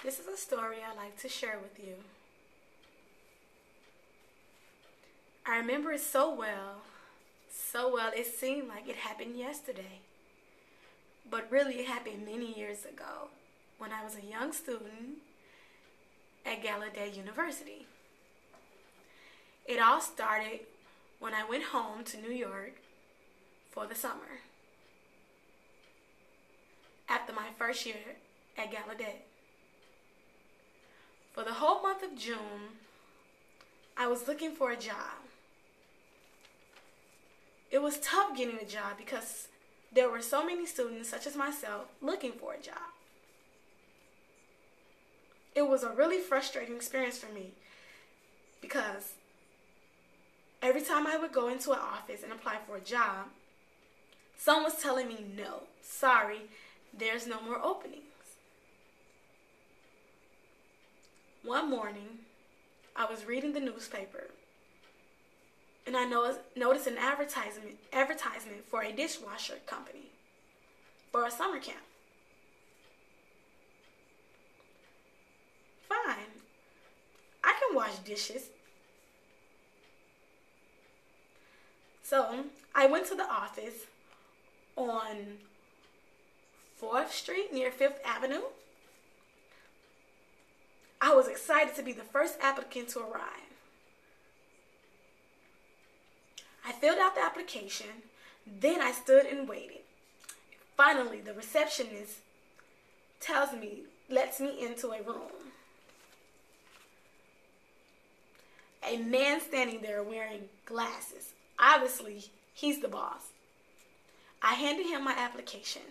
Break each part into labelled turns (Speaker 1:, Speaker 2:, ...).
Speaker 1: This is a story I'd like to share with you. I remember it so well it seemed like it happened yesterday. But really it happened many years ago when I was a young student at Gallaudet University. It all started when I went home to New York for the summer after my first year at Gallaudet. For the whole month of June, I was looking for a job. It was tough getting a job because there were so many students, such as myself, looking for a job. It was a really frustrating experience for me because every time I would go into an office and apply for a job, someone was telling me, no, sorry, there's no more openings. One morning, I was reading the newspaper and I noticed an advertisement for a dishwasher company for a summer camp. Fine, I can wash dishes. So I went to the office on 4th Street near 5th Avenue. I was excited to be the first applicant to arrive. I filled out the application, then I stood and waited. Finally, the receptionist lets me into a room. A man standing there wearing glasses. Obviously, he's the boss. I handed him my application.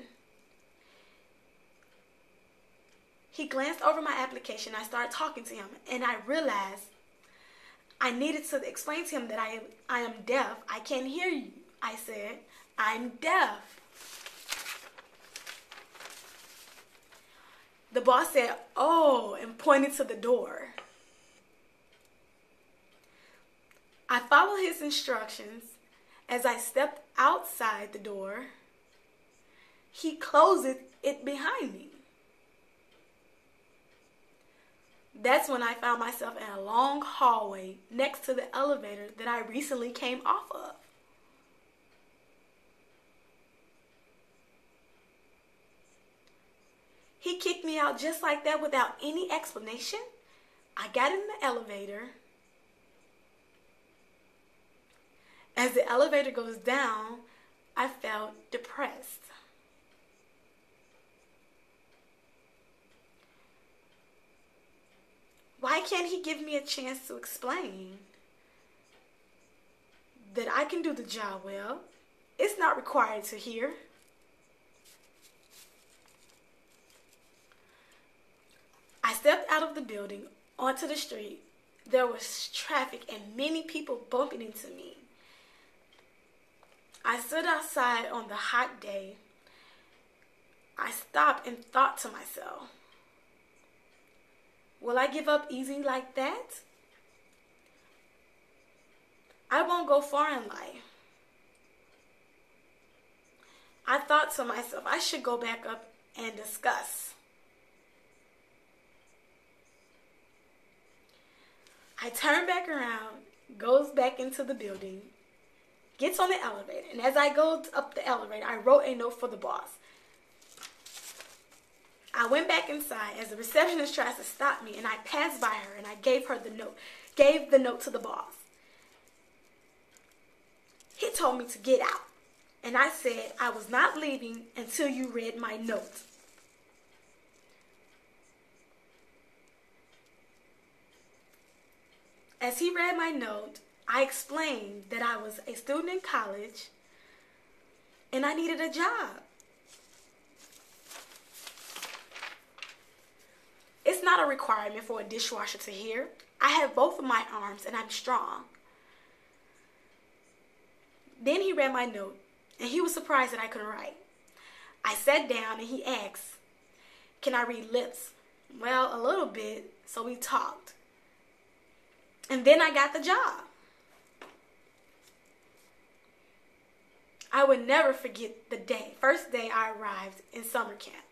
Speaker 1: He glanced over my application. I started talking to him, and I realized I needed to explain to him that I am deaf. I can't hear you. I said, I'm deaf. The boss said, oh, and pointed to the door. I followed his instructions. As I stepped outside the door, he closed it behind me. That's when I found myself in a long hallway next to the elevator that I recently came off of. He kicked me out just like that without any explanation. I got in the elevator. As the elevator goes down, I felt depressed. Why can't he give me a chance to explain that I can do the job well? It's not required to hear. I stepped out of the building onto the street. There was traffic and many people bumping into me. I stood outside on the hot day. I stopped and thought to myself, will I give up easy like that? I won't go far in life. I thought to myself, I should go back up and discuss. I turn back around, goes back into the building, gets on the elevator, and as I go up the elevator, I wrote a note for the boss. I went back inside as the receptionist tries to stop me, and I passed by her and I gave her the note to the boss. He told me to get out, and I said I was not leaving until you read my note. As he read my note, I explained that I was a student in college and I needed a job. It's not a requirement for a dishwasher to hear. I have both of my arms and I'm strong. Then he read my note and he was surprised that I couldn't write. I sat down and he asked, can I read lips? Well, a little bit, so we talked. And then I got the job. I would never forget the first day I arrived in summer camp.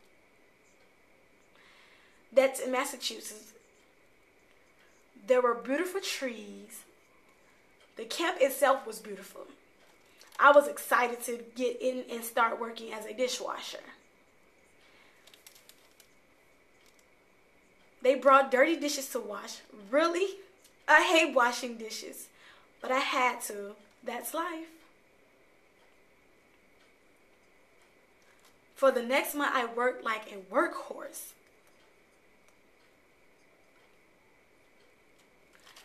Speaker 1: That's in Massachusetts. There were beautiful trees. The camp itself was beautiful. I was excited to get in and start working as a dishwasher. They brought dirty dishes to wash. Really? I hate washing dishes, but I had to. That's life. For the next month, I worked like a workhorse.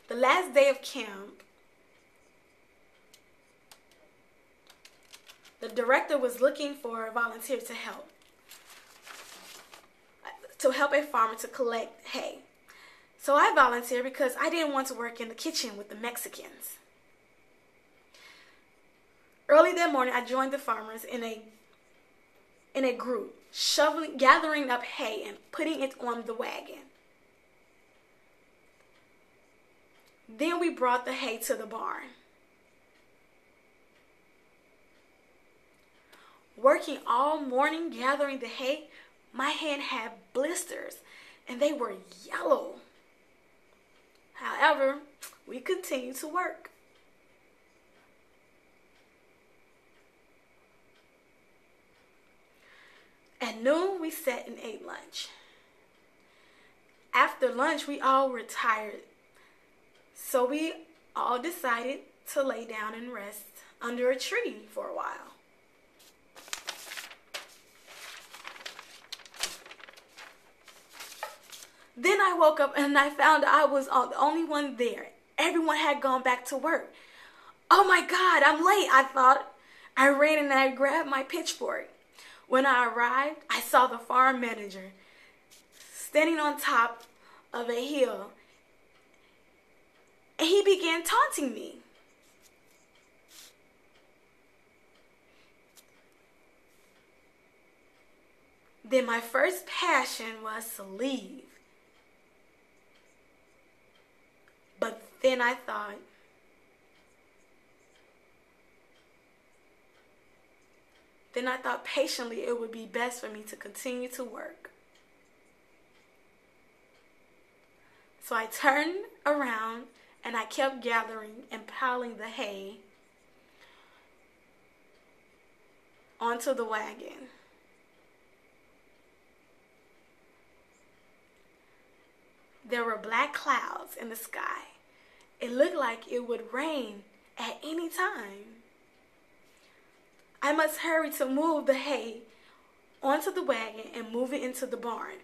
Speaker 1: The last day of camp, the director was looking for a volunteer to help a farmer to collect hay. So I volunteered because I didn't want to work in the kitchen with the Mexicans. Early that morning, I joined the farmers in a group, gathering up hay and putting it on the wagon. Then we brought the hay to the barn. Working all morning gathering the hay, my hand had blisters and they were yellow. However, we continued to work. At noon, we sat and ate lunch. After lunch, we all were tired, so we all decided to lay down and rest under a tree for a while. Then I woke up and I found I was the only one there. Everyone had gone back to work. Oh my God, I'm late, I thought. I ran and I grabbed my pitchfork. When I arrived, I saw the farm manager standing on top of a hill, and he began taunting me. Then my first passion was to leave. But then I thought, patiently it would be best for me to continue to work. So I turned around and I kept gathering and piling the hay onto the wagon. There were black clouds in the sky. It looked like it would rain at any time. I must hurry to move the hay onto the wagon and move it into the barn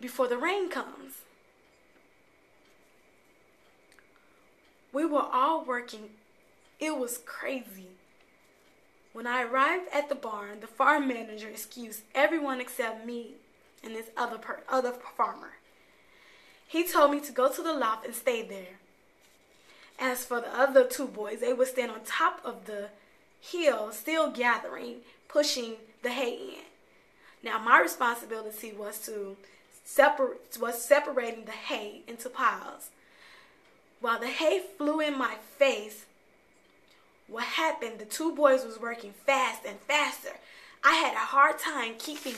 Speaker 1: before the rain comes. We were all working. It was crazy. When I arrived at the barn, the farm manager excused everyone except me and this other farmer. He told me to go to the loft and stay there. As for the other two boys, they would stand on top of the hill, still gathering, pushing the hay in. Now my responsibility was separating the hay into piles. While the hay flew in my face, what happened, the two boys was working fast and faster. I had a hard time keeping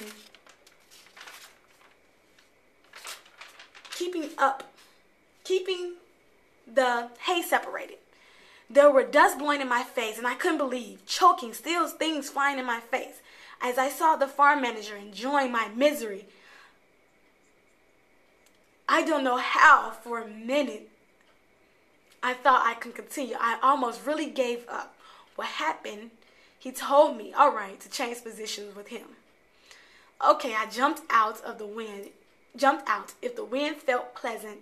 Speaker 1: the hay separated. There were dust blowing in my face, and I couldn't believe, choking, still things flying in my face. As I saw the farm manager enjoying my misery, I don't know how, for a minute, I thought I could continue. I almost really gave up. What happened, he told me, all right, to change positions with him. Okay, I jumped out. If the wind felt pleasant,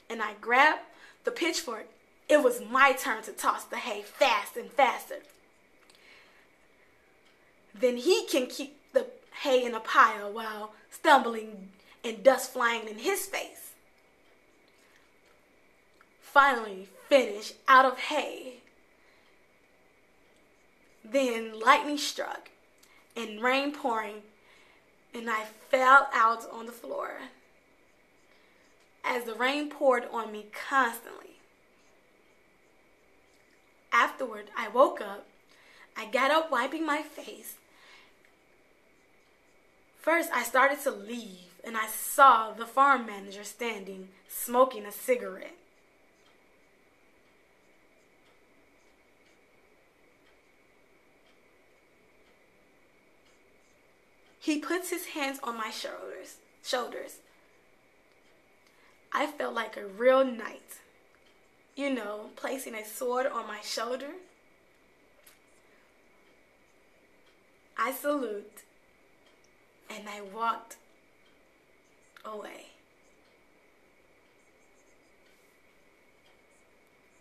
Speaker 1: and I grabbed the pitchfork, it was my turn to toss the hay fast and faster. Then he can keep the hay in a pile while stumbling and dust flying in his face. Finally finished out of hay. Then lightning struck and rain pouring, and I fell out on the floor as the rain poured on me constantly. Afterward, I woke up. I got up wiping my face. First, I started to leave. and I saw the farm manager standing, smoking a cigarette. He puts his hands on my shoulders. I felt like a real knight, placing a sword on my shoulder. I salute, and I walked away.